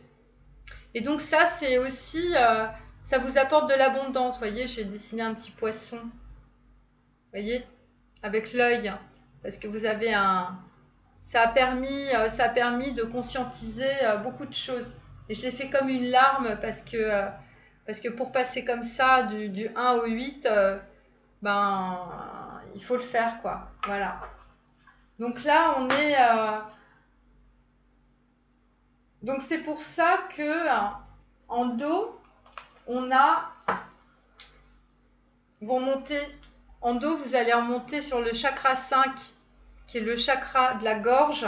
Et donc ça, c'est aussi, ça vous apporte de l'abondance. Vous voyez, j'ai dessiné un petit poisson. Vous voyez, avec l'œil, parce que vous avez ça a permis de conscientiser beaucoup de choses. Et je l'ai fait comme une larme parce que pour passer comme ça du 1 au 8, il faut le faire, quoi. Voilà. Donc là, on est... Donc c'est pour ça que en dos, on a... Vous remontez... En dos, vous allez remonter sur le chakra 5, qui est le chakra de la gorge,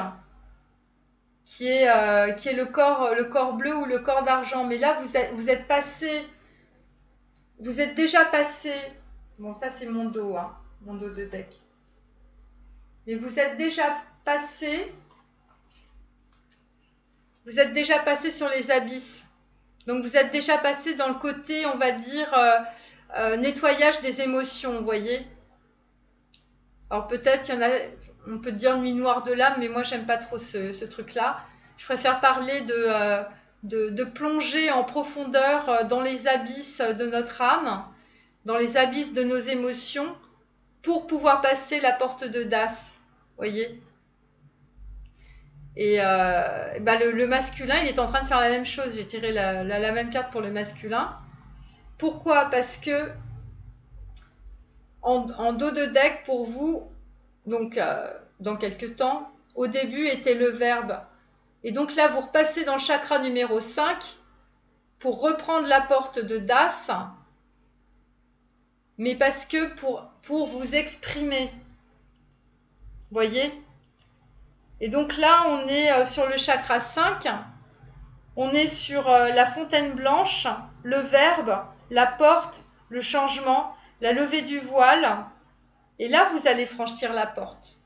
qui est le corps bleu ou le corps d'argent. Mais là, vous êtes passé... Vous êtes déjà passé... Bon, ça, c'est mon dos, mon dos de deck. Mais vous êtes déjà passé... Vous êtes déjà passé sur les abysses. Donc, vous êtes déjà passé dans le côté, on va dire, nettoyage des émotions, vous voyez. Alors, peut-être, on peut dire nuit noire de l'âme, mais moi, j'aime pas trop ce truc-là. Je préfère parler de plonger en profondeur dans les abysses de notre âme, dans les abysses de nos émotions, pour pouvoir passer la porte de Das, vous voyez. Et le masculin, il est en train de faire la même chose. J'ai tiré la même carte pour le masculin. Pourquoi ? Parce que en dos de deck pour vous, donc dans quelques temps. Au début était le verbe. Et donc là, vous repassez dans le chakra numéro 5 pour reprendre la porte de Das, mais parce que pour vous exprimer. Voyez? Et donc là, on est sur le chakra 5, on est sur la fontaine blanche, le verbe, la porte, le changement, la levée du voile. Et là, vous allez franchir la porte.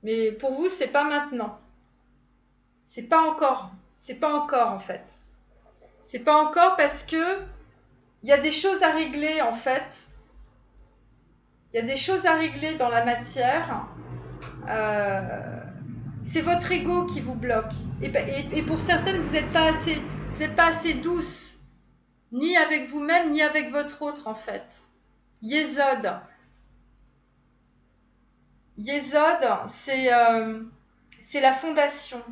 Mais pour vous, c'est pas maintenant. C'est pas encore en fait. C'est pas encore parce que il y a des choses à régler en fait. Il y a des choses à régler dans la matière. C'est votre ego qui vous bloque. Et pour certaines, vous n'êtes pas assez douce, ni avec vous-même, ni avec votre autre en fait. Yesod. Yesod, c'est la fondation.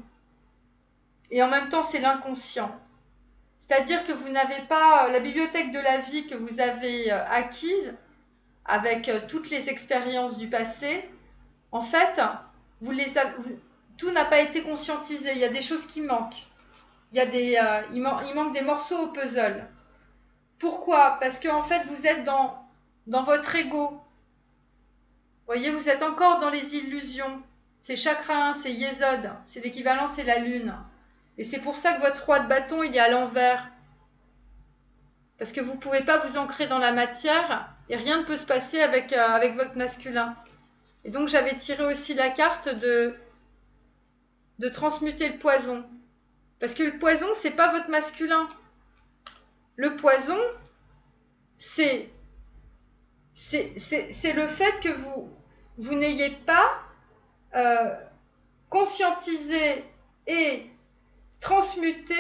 Et en même temps, c'est l'inconscient. C'est-à-dire que vous n'avez pas la bibliothèque de la vie que vous avez acquise avec toutes les expériences du passé. En fait, tout n'a pas été conscientisé. Il y a des choses qui manquent. Il manque des morceaux au puzzle. Pourquoi? Parce qu'en fait, vous êtes dans votre ego. Vous voyez, vous êtes encore dans les illusions. C'est chakra 1, c'est Yesod. C'est l'équivalent, c'est la lune. Et c'est pour ça que votre roi de bâton, il est à l'envers. Parce que vous ne pouvez pas vous ancrer dans la matière et rien ne peut se passer avec votre masculin. Et donc, j'avais tiré aussi la carte de transmuter le poison. Parce que le poison, c'est pas votre masculin. Le poison, c'est le fait que vous n'ayez pas conscientisé et transmuté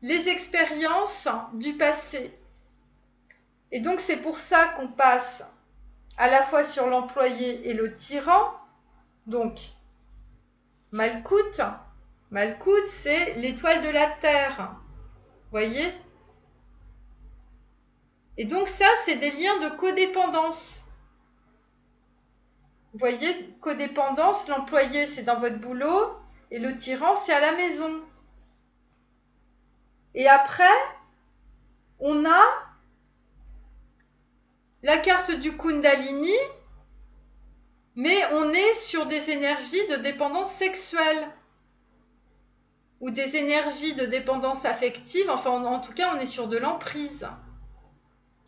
les expériences du passé. Et donc, c'est pour ça qu'on passe à la fois sur l'employé et le tyran. Donc, Malkout, c'est l'étoile de la terre. Voyez? Et donc ça, c'est des liens de codépendance. Vous voyez, codépendance, l'employé, c'est dans votre boulot, et le tyran, c'est à la maison. Et après, on a la carte du Kundalini, mais on est sur des énergies de dépendance sexuelle ou des énergies de dépendance affective. Enfin, en tout cas, on est sur de l'emprise.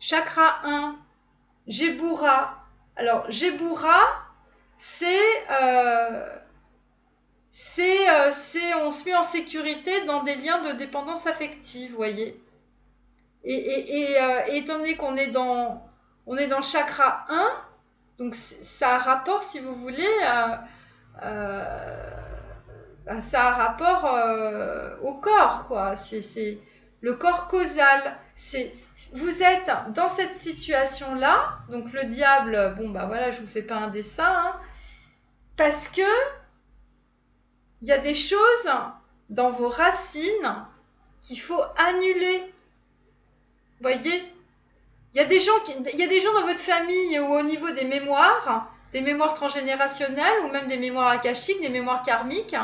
Chakra 1, Jebura. Alors, Jebura, on se met en sécurité dans des liens de dépendance affective, vous voyez. Et étant donné qu'on est dans le chakra 1, donc ça a rapport, si vous voulez, ça a rapport au corps, quoi. C'est le corps causal. Vous êtes dans cette situation-là, donc le diable, bon bah voilà, je vous fais pas un dessin, hein, parce que il y a des choses dans vos racines qu'il faut annuler. Vous voyez? Il y a des gens dans votre famille ou au niveau des mémoires transgénérationnelles ou même des mémoires akashiques, des mémoires karmiques.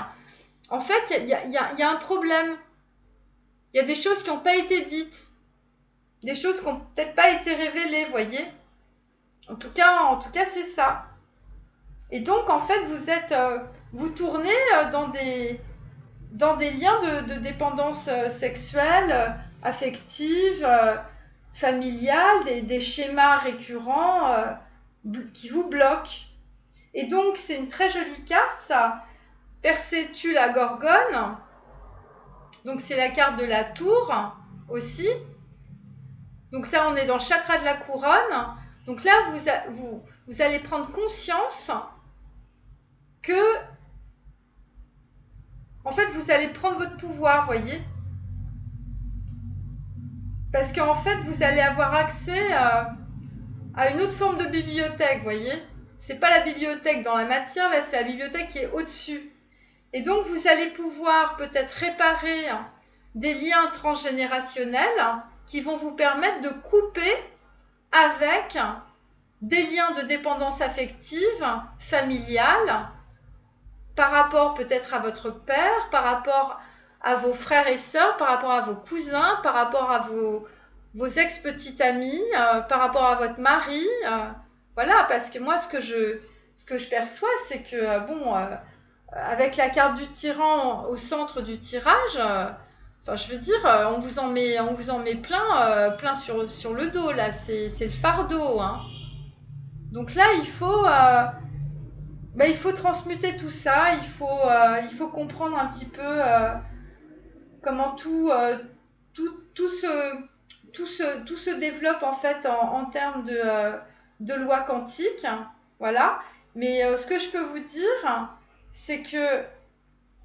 En fait, il y a un problème. Il y a des choses qui n'ont pas été dites. Des choses qui n'ont peut-être pas été révélées, vous voyez. En tout cas, c'est ça. Et donc, en fait, vous tournez dans des liens de dépendance sexuelle, affective, familiale, des schémas récurrents qui vous bloquent. Et donc, c'est une très jolie carte, ça. Percétue la Gorgone. Donc, c'est la carte de la tour aussi. Donc ça, on est dans le chakra de la couronne. Donc là, vous allez prendre conscience que, en fait, vous allez prendre votre pouvoir, voyez. Parce qu'en fait, vous allez avoir accès à une autre forme de bibliothèque, voyez. C'est pas la bibliothèque dans la matière, là, c'est la bibliothèque qui est au-dessus. Et donc, vous allez pouvoir peut-être réparer des liens transgénérationnels qui vont vous permettre de couper avec des liens de dépendance affective, familiale, par rapport peut-être à votre père, par rapport à vos frères et sœurs, par rapport à vos cousins, par rapport à vos ex-petites amies, par rapport à votre mari. Voilà, parce que moi, ce que je perçois, c'est que, avec la carte du tyran au centre du tirage, enfin, je veux dire, on vous en met plein sur le dos, là. C'est le fardeau, hein. Donc là, il faut transmuter tout ça, il faut comprendre un petit peu comment tout se développe en fait en termes de loi quantique, voilà. Mais ce que je peux vous dire, c'est que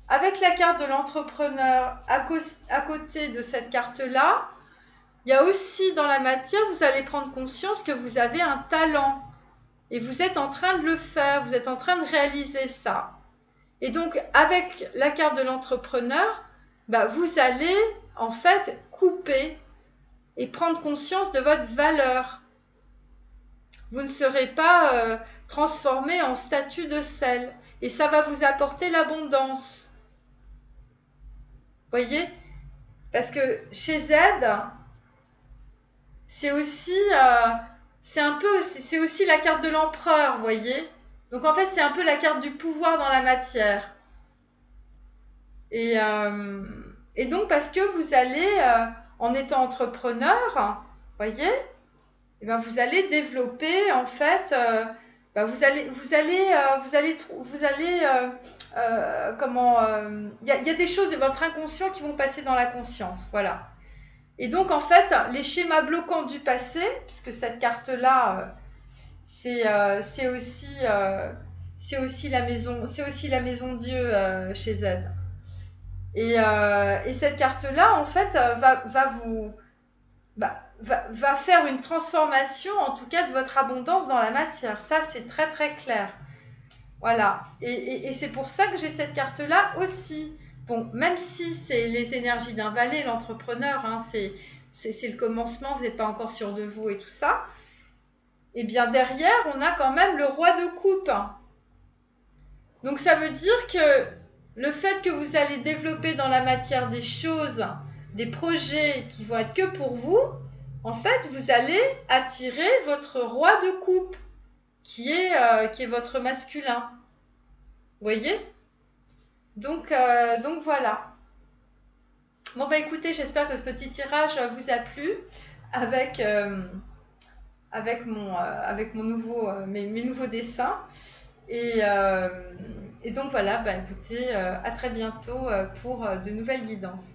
avec la carte de l'entrepreneur à côté de cette carte-là, il y a aussi dans la matière, vous allez prendre conscience que vous avez un talent. Et vous êtes en train de le faire, vous êtes en train de réaliser ça. Et donc, avec la carte de l'entrepreneur, vous allez en fait couper et prendre conscience de votre valeur. Vous ne serez pas transformé en statue de sel. Et ça va vous apporter l'abondance. Voyez ? Parce que chez Z, c'est aussi... c'est aussi la carte de l'empereur, voyez. Donc en fait, c'est un peu la carte du pouvoir dans la matière. Et donc parce que vous allez, en étant entrepreneur, voyez, vous allez développer en fait, vous allez, il y a des choses de votre inconscient qui vont passer dans la conscience, voilà. Et donc, en fait, les schémas bloquants du passé, puisque cette carte-là, c'est aussi la maison Dieu chez Z. Et cette carte-là, en fait, va faire une transformation, en tout cas, de votre abondance dans la matière. Ça, c'est très, très clair. Voilà. Et c'est pour ça que j'ai cette carte-là aussi. Bon, même si c'est les énergies d'un valet, l'entrepreneur, hein, c'est le commencement, vous n'êtes pas encore sûr de vous et tout ça. Et bien derrière, on a quand même le roi de coupe. Donc ça veut dire que le fait que vous allez développer dans la matière des choses, des projets qui vont être que pour vous, en fait, vous allez attirer votre roi de coupe, qui est votre masculin. Vous voyez ? Donc voilà. Bon écoutez, j'espère que ce petit tirage vous a plu avec mes nouveaux dessins. Et donc voilà, écoutez, à très bientôt pour de nouvelles guidances.